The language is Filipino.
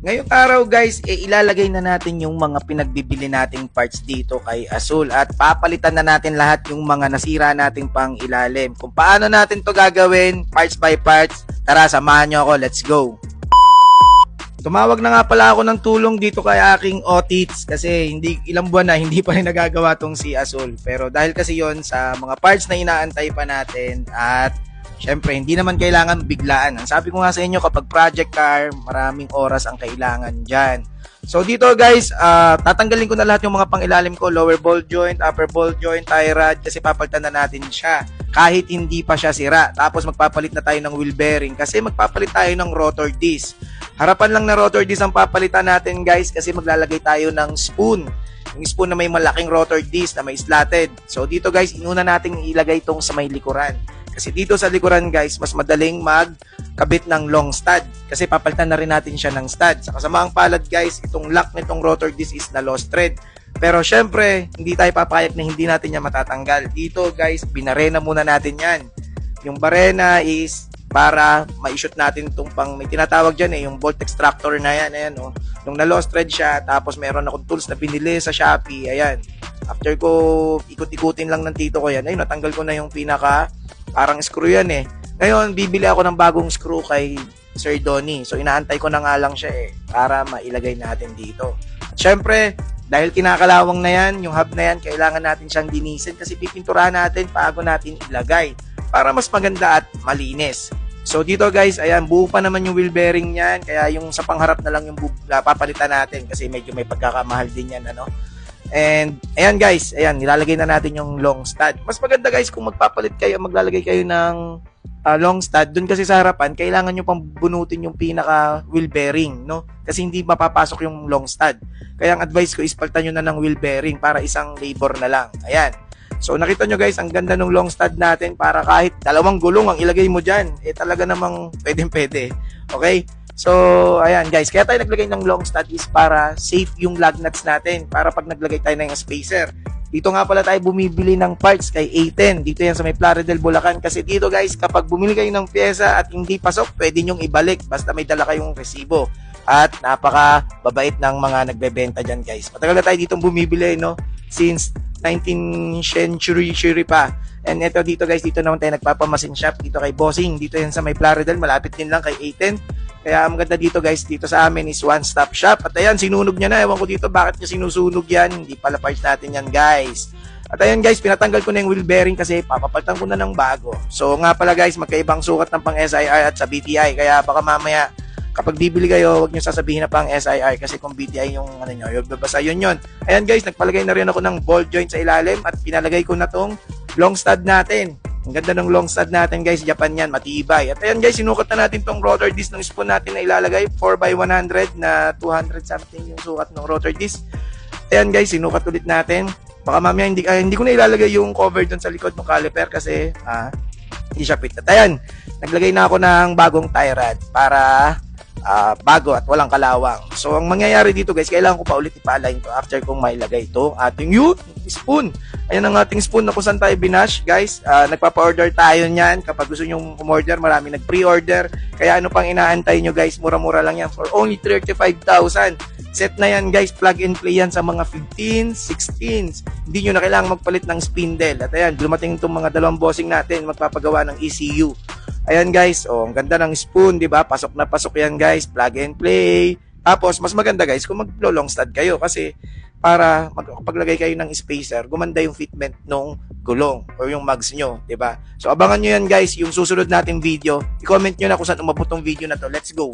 Ngayong araw guys, ilalagay na natin yung mga pinagbibili nating parts dito kay Azul at papalitan na natin lahat yung mga nasira nating pang ilalim. Kung paano natin to gagawin, parts by parts, tara samahan nyo ako, let's go! Tumawag na nga pala ako ng tulong dito kay aking Otits kasi ilang buwan na hindi pa rin nagagawa tong si Azul. Pero dahil kasi yon sa mga parts na inaantay pa natin at syempre, hindi naman kailangan biglaan. Ang sabi ko nga sa inyo, kapag project car, maraming oras ang kailangan dyan. So dito guys, tatanggalin ko na lahat yung mga pangilalim ko, lower ball joint, upper ball joint, tie rod, kasi papalitan na natin siya. Kahit hindi pa siya sira. Tapos magpapalit na tayo ng wheel bearing kasi magpapalit tayo ng rotor disc. Harapan lang na rotor disc ang papalitan natin guys kasi maglalagay tayo ng spoon. Yung spoon na may malaking rotor disc na may slatted. So dito guys, inuna natin ilagay itong sa may likuran. Kasi dito sa likuran guys, mas madaling magkabit ng long stud. Kasi papalitan na rin natin siya ng stud. Sa kasamaang palad guys, itong lock nitong rotor disc is na lost thread. Pero syempre, hindi tayo papayag na hindi natin yan matatanggal. Dito guys, binarena muna natin yan. Yung barena is para ma-shoot natin itong may tinatawag dyan yung bolt extractor na yan. Ayan, oh. Nung na lost thread siya, tapos meron akong tools na pinili sa Shopee. Ayan. After ko ikot-ikutin lang ng tito ko yan, ayun, natanggal ko na yung pinaka parang screw yan eh. Ngayon, bibili ako ng bagong screw kay Sir Donnie. So, inaantay ko na nga lang siya para mailagay natin dito. At syempre, dahil kinakalawang na yan, yung hub na yan, kailangan natin siyang linisin kasi pipinturahan natin bago natin ilagay para mas maganda at malinis. So, dito guys, ayan, buo pa naman yung wheel bearing niyan. Kaya yung sa pangharap na lang yung papalitan natin kasi medyo may pagkakamahal din yan, ano. And, ayan guys, ayan, nilalagay na natin yung long stud. Mas maganda guys kung maglalagay kayo ng long stud. Doon kasi sa harapan, kailangan nyo pang bunutin yung pinaka wheel bearing, no? Kasi hindi mapapasok yung long stud. Kaya ang advice ko is palitan nyo na ng wheel bearing para isang labor na lang. Ayan. So, nakita nyo guys, ang ganda ng long stud natin para kahit dalawang gulong ang ilagay mo dyan, talaga namang pwede. Okay? So, ayan guys, kaya tayo naglagay ng long stud is para safe yung lug nuts natin, para pag naglagay tayo ng spacer. Dito nga pala tayo bumibili ng parts kay A10, dito yan sa may Plaridel, Bulacan, kasi dito guys, kapag bumili kayo ng pyesa at hindi pasok, pwede nyong ibalik, basta may dala kayong resibo. At napaka babait ng mga nagbebenta dyan guys. Matagal na tayo ditong bumibili, no? Since 19th century pa. And ito dito guys, dito naman tayo nagpapamasin shop, dito kay Bossing, dito yan sa may Plaridel, malapit din lang kay A10. Kaya ang maganda dito guys, dito sa amin is one-stop shop. At ayan, sinunog niya na. Ewan ko dito bakit niya sinusunog yan. Hindi pala parts natin yan guys. At ayan guys, pinatanggal ko na yung wheel bearing kasi papapalitan ko na ng bago. So nga pala guys, magkaibang sukat ng pang SIR at sa BTI. Kaya baka mamaya, kapag bibili kayo, huwag nyo sasabihin na pang SIR kasi kung BTI yung ano nyo, yung babasa yun. Ayan guys, nagpalagay na rin ako ng ball joint sa ilalim at pinalagay ko na tong long stud natin. Ang ganda ng long stud natin guys, Japan yan, matibay. At ayan guys, sinukat na natin tong rotor disc ng spoon natin na ilalagay, 4x100 na 200 something yung sukat ng rotor disc. Ayan guys, sinukat ulit natin. Baka mamaya hindi ko na ilalagay yung cover dun sa likod ng caliper kasi hindi siya fit. At ayan, naglagay na ako ng bagong tie rod para bago at walang kalawang. So ang mangyayari dito guys, kailangan ko pa ulit ipa-align to after kong mailagay ito ating spoon. Ayan ang ating spoon na kung saan tayo binash guys. Nagpapa-order tayo niyan kapag gusto nyo umorder, marami nag-pre-order. Kaya ano pang inaantay nyo guys, mura-mura lang yan for only 35,000. Set na yan guys, plug and play yan sa mga 15, 16s. Hindi nyo na kailangan magpalit ng spindle. At ayan, dumating itong mga dalawang bossing natin, magpapagawa ng ECU. Ayan guys, ang ganda ng spoon, di ba? Pasok na pasok yan guys, plug and play. Tapos, mas maganda guys kung mag-long stud kayo kasi para magpaglagay kayo ng spacer, gumanda yung fitment ng gulong o yung mags nyo, di ba? So, abangan nyo yan guys, yung susunod nating video. I-comment nyo na kung saan umabot tong video na to. Let's go!